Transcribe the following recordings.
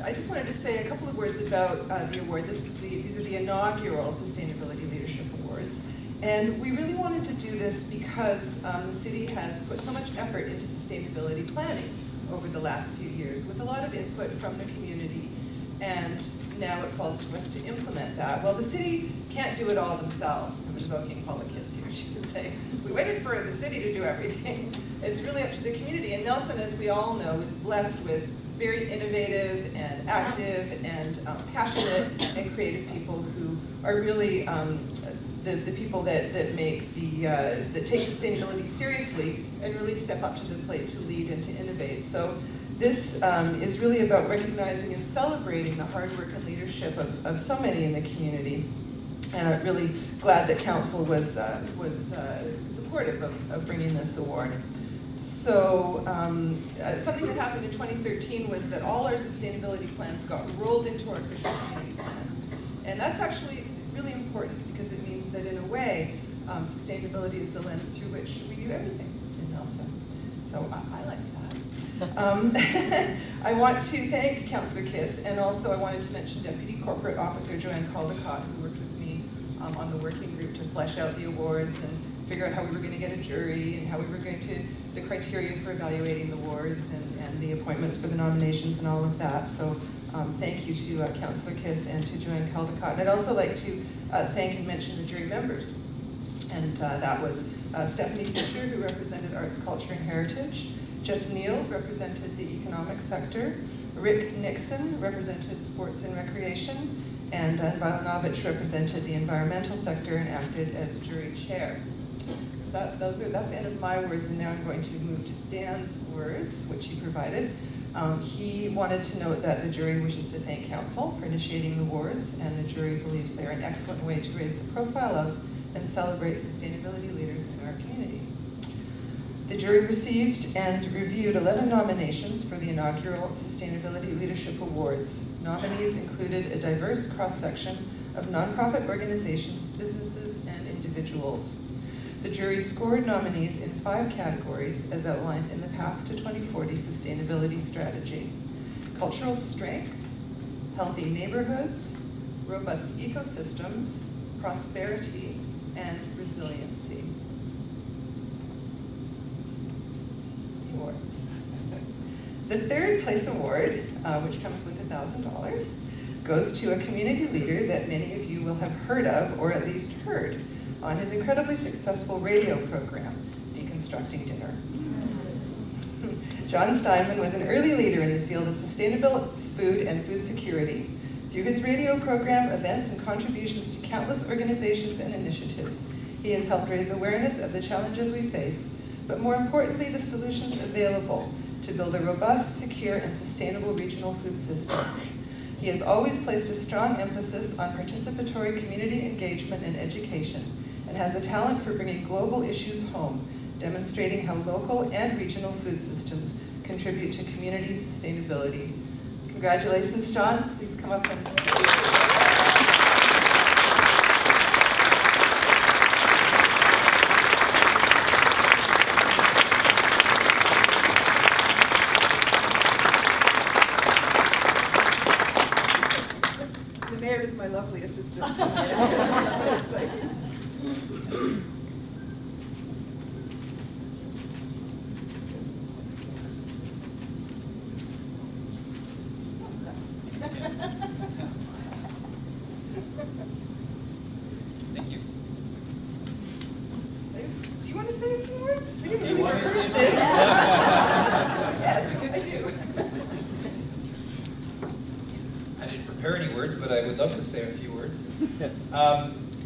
I just wanted to say a couple of words about the award. These are the inaugural Sustainability Leadership Awards. And we really wanted to do this because the city has put so much effort into sustainability planning over the last few years with a lot of input from the community. And now it falls to us to implement that. Well, the city can't do it all themselves. I'm invoking Paula Kiss here, she would say. We waited for the city to do everything. It's really up to the community. And Nelson, as we all know, is blessed with very innovative and active and passionate and creative people who are really the people that make that take sustainability seriously and really step up to the plate to lead and to innovate. So this is really about recognizing and celebrating the hard work and leadership of so many in the community. And I'm really glad that council was supportive of bringing this award. So something that happened in 2013 was that all our sustainability plans got rolled into our official community plan. And that's actually really important because it means that in a way, sustainability is the lens through which we do everything in Nelson. So I like that. I want to thank Councillor Kiss, and also I wanted to mention Deputy Corporate Officer Joanne Caldecott, who worked with me on the working group to flesh out the awards and figure out how we were going to get a jury and how we were going to, the criteria for evaluating the awards and the appointments for the nominations and all of that. So thank you to Councillor Kiss and to Joanne Caldecott. And I'd also like to thank and mention the jury members. And that was Stephanie Fisher, who represented Arts, Culture and Heritage. Jeff Neal represented the economic sector. Rick Nixon represented sports and recreation. And Vilanovich represented the environmental sector and acted as jury chair. So that's the end of my words, and now I'm going to move to Dan's words, which he provided. He wanted to note that the jury wishes to thank council for initiating the awards, and the jury believes they are an excellent way to raise the profile of and celebrate sustainability leaders in our community. The jury received and reviewed 11 nominations for the inaugural Sustainability Leadership Awards. Nominees included a diverse cross-section of nonprofit organizations, businesses, and individuals. The jury scored nominees in 5 categories as outlined in the Path to 2040 Sustainability Strategy: cultural strength, healthy neighborhoods, robust ecosystems, prosperity, and resiliency. The awards. The 3rd place award, which comes with $1,000, goes to a community leader that many of you will have heard of, or at least heard, on his incredibly successful radio program, Deconstructing Dinner. John Steinman was an early leader in the field of sustainable food and food security. Through his radio program, events, and contributions to countless organizations and initiatives, he has helped raise awareness of the challenges we face, but more importantly, the solutions available to build a robust, secure, and sustainable regional food system. He has always placed a strong emphasis on participatory community engagement and education, and has a talent for bringing global issues home, demonstrating how local and regional food systems contribute to community sustainability. Congratulations, John. Please come up and... The mayor is my lovely assistant. Thank you. Do you want to say a few words? We didn't Do you really want me to rehearse say this. something? Yes, I do. I didn't prepare any words, but I would love to say a few words.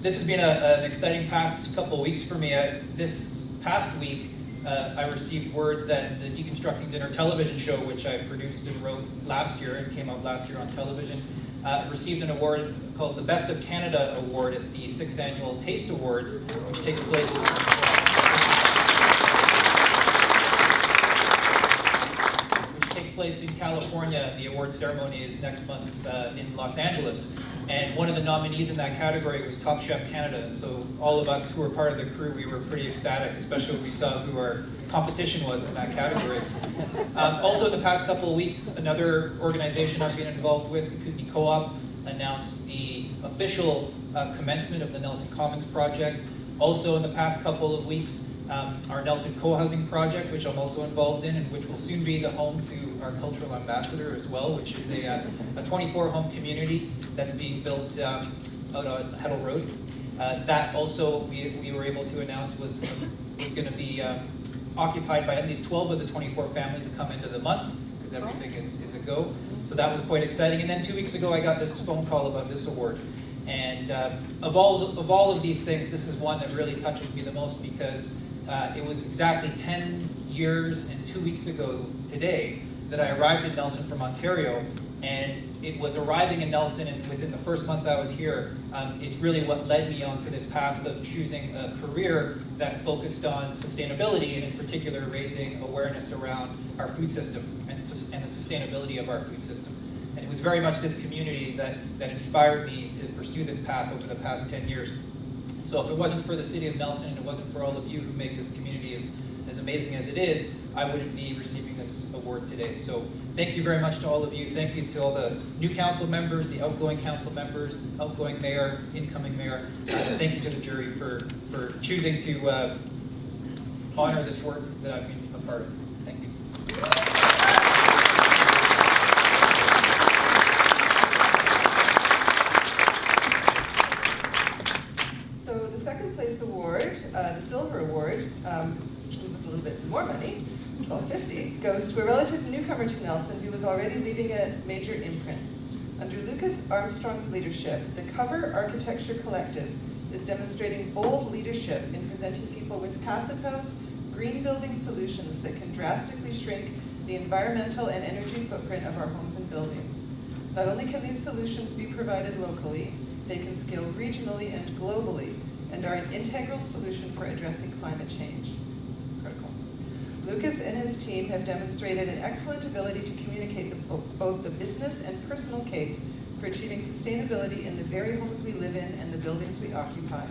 This has been an exciting past couple of weeks for me. This past week, I received word that the Deconstructing Dinner television show, which I produced and wrote last year and came out last year on television, received an award called the Best of Canada Award at the 6th Annual Taste Awards, which takes place place in California. The award ceremony is next month in Los Angeles. And one of the nominees in that category was Top Chef Canada. And so all of us who were part of the crew, we were pretty ecstatic, especially when we saw who our competition was in that category. Also, in the past couple of weeks, another organization I've been involved with, the Kootenai Co-op, announced the official commencement of the Nelson Commons project. Also, in the past couple of weeks, our Nelson Co-housing project, which I'm also involved in, and which will soon be the home to our cultural ambassador as well, which is a 24-home community that's being built out on Heddle Road. That also we were able to announce was going to be occupied by at least 12 of the 24 families come into the month, because everything is a go. So that was quite exciting. And then 2 weeks ago, I got this phone call about this award. And of all of these things, this is one that really touches me the most, because it was exactly 10 years and 2 weeks ago today that I arrived in Nelson from Ontario. And it was arriving in Nelson, and within the first month I was here, it's really what led me onto this path of choosing a career that focused on sustainability, and in particular raising awareness around our food system and the sustainability of our food systems. And it was very much this community that inspired me to pursue this path over the past 10 years. So if it wasn't for the City of Nelson, and it wasn't for all of you who make this community as amazing as it is, I wouldn't be receiving this award today. So thank you very much to all of you. Thank you to all the new council members, the outgoing council members, outgoing mayor, incoming mayor. Thank you to the jury for choosing to honor this work that I've been a part of. Thank you. So the second place award, the Silver Award, which comes with a little bit more money, $12.50, goes to a relative newcomer to Nelson who was already leaving a major imprint. Under Lucas Armstrong's leadership, the Cover Architecture Collective is demonstrating bold leadership in presenting people with passive house, green building solutions that can drastically shrink the environmental and energy footprint of our homes and buildings. Not only can these solutions be provided locally, they can scale regionally and globally, and are an integral solution for addressing climate change. Critical. Lucas and his team have demonstrated an excellent ability to communicate both the business and personal case for achieving sustainability in the very homes we live in and the buildings we occupy.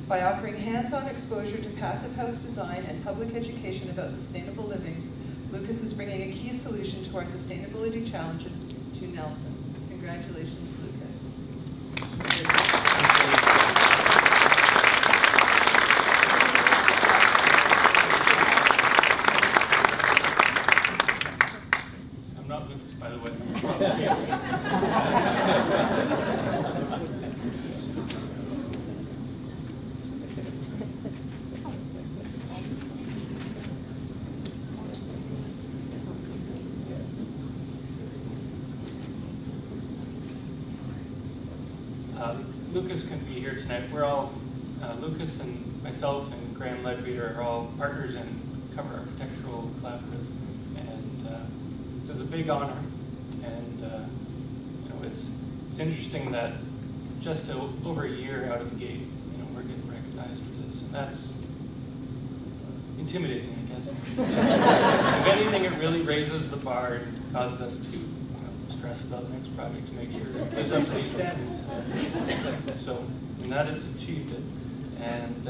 By offering hands-on exposure to passive house design and public education about sustainable living, Lucas is bringing a key solution to our sustainability challenges to Nelson. Congratulations, Lucas. I'm not Lucas, by the way. Lucas couldn't be here tonight. We're all, Lucas and myself and Graham Ledbeater are all partners in Cover Architectural Collaborative, and this is a big honor. And you know, it's interesting that just over a year out of the gate, you know, we're getting recognized for this, and that's intimidating, I guess. If anything, it really raises the bar and causes us to stress about the next project to make sure it lives up to these standards. So, and that has achieved it. And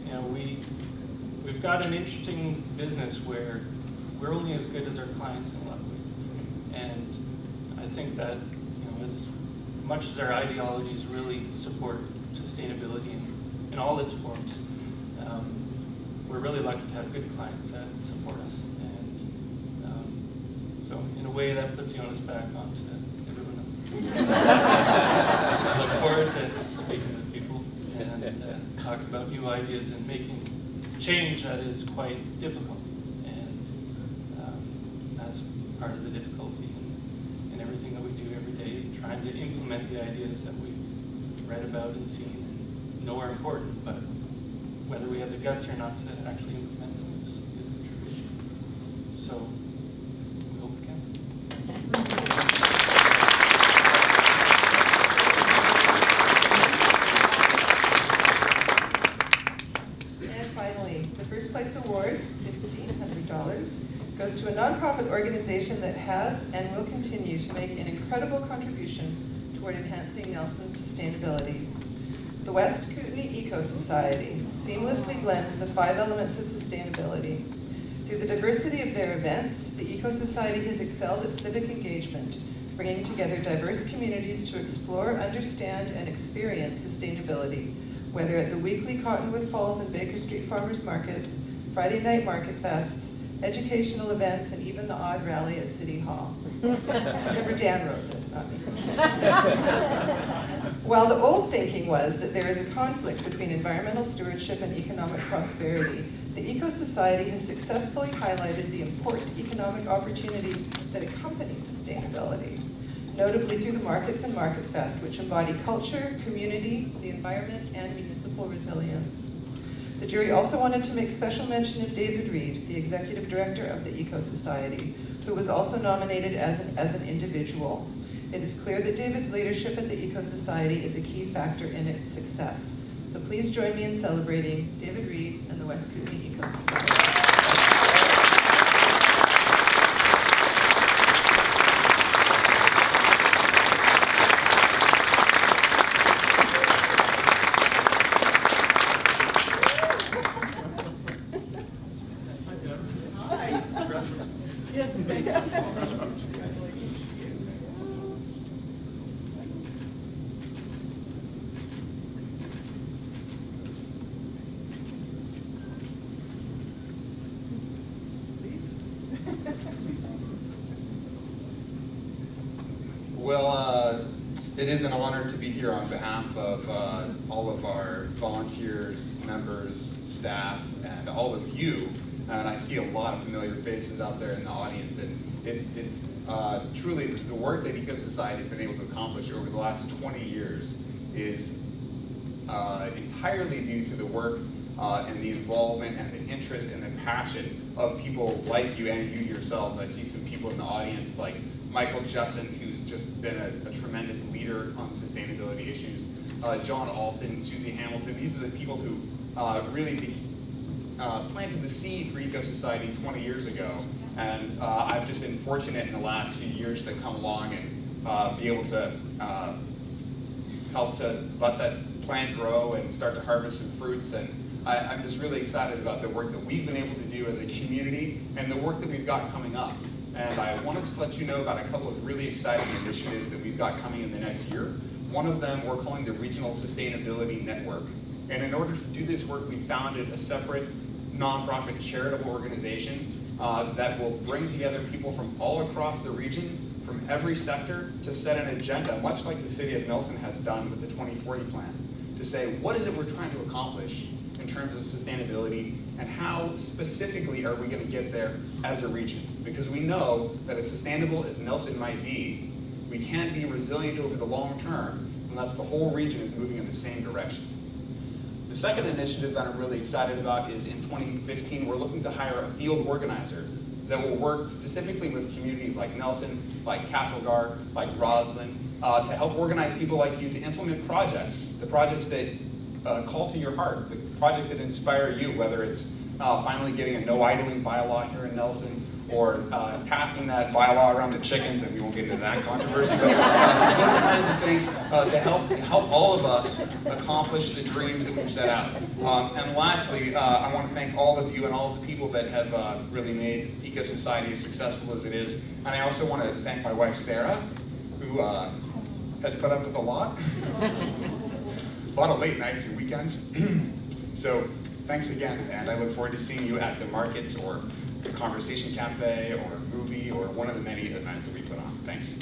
you know, we've got an interesting business where we're only as good as our clients in a lot of ways. And I think that, you know, as much as our ideologies really support sustainability in all its forms, we're really lucky to have good clients that support us. So in a way, that puts the onus back onto everyone else. I look forward to speaking with people and talking about new ideas and making change that is quite difficult. And that's part of the difficulty in everything that we do every day, trying to implement the ideas that we've read about and seen and know are important, but whether we have the guts or not to actually implement them is the true issue. So. And finally, the first place award, $1,500, goes to a nonprofit organization organization that has and will continue to make an incredible contribution toward enhancing Nelson's sustainability. The West Kootenay Eco Society seamlessly blends the 5 elements of sustainability. Through the diversity of their events, the Eco Society has excelled at civic engagement, bringing together diverse communities to explore, understand, and experience sustainability, whether at the weekly Cottonwood Falls and Baker Street Farmers Markets, Friday night market fests, educational events, and even the odd rally at City Hall. Remember, Dan wrote this, not me. While the old thinking was that there is a conflict between environmental stewardship and economic prosperity, the Eco Society has successfully highlighted the important economic opportunities that accompany sustainability, notably through the Markets and Market Fest, which embody culture, community, the environment, and municipal resilience. The jury also wanted to make special mention of David Reed, the Executive Director of the Eco Society, who was also nominated as an individual. It is clear that David's leadership at the Eco Society is a key factor in its success. So please join me in celebrating David Reed and the West Kootenay Eco Society. Well, it is an honor to be here on behalf of all of our volunteers, members, staff, and all of you. And I see a lot of familiar faces out there in the audience, and it's truly the work that Eco Society has been able to accomplish over the last 20 years is entirely due to the work and the involvement and the interest and the passion of people like you and you yourselves. I see some people in the audience like Michael Justin, who's just been a tremendous leader on sustainability issues. John Alton, Susie Hamilton, these are the people who really planted the seed for Eco Society 20 years ago. And I've just been fortunate in the last few years to come along and be able to help to let that plant grow and start to harvest some fruits. And I'm just really excited about the work that we've been able to do as a community and the work that we've got coming up. And I wanted to let you know about a couple of really exciting initiatives that we've got coming in the next year. One of them we're calling the Regional Sustainability Network. And in order to do this work, we founded a separate nonprofit charitable organization that will bring together people from all across the region, from every sector, to set an agenda, much like the City of Nelson has done with the 2040 plan, to say, what is it we're trying to accomplish in terms of sustainability, and how specifically are we going to get there as a region? Because we know that as sustainable as Nelson might be, we can't be resilient over the long term unless the whole region is moving in the same direction. The second initiative that I'm really excited about is in 2015, we're looking to hire a field organizer that will work specifically with communities like Nelson, like Castlegar, like Roslyn, to help organize people like you to implement projects, the projects that call to your heart, the projects that inspire you, whether it's finally getting a no idling bylaw here in Nelson, or passing that bylaw around the chickens, and we won't get into that controversy, but those kinds of things to help all of us accomplish the dreams that we've set out. And lastly, I want to thank all of you and all of the people that have really made Eco Society as successful as it is. And I also want to thank my wife, Sarah, who has put up with a lot of late nights and weekends. So thanks again, and I look forward to seeing you at the markets or the Conversation Cafe or movie or one of the many events that we put on. Thanks.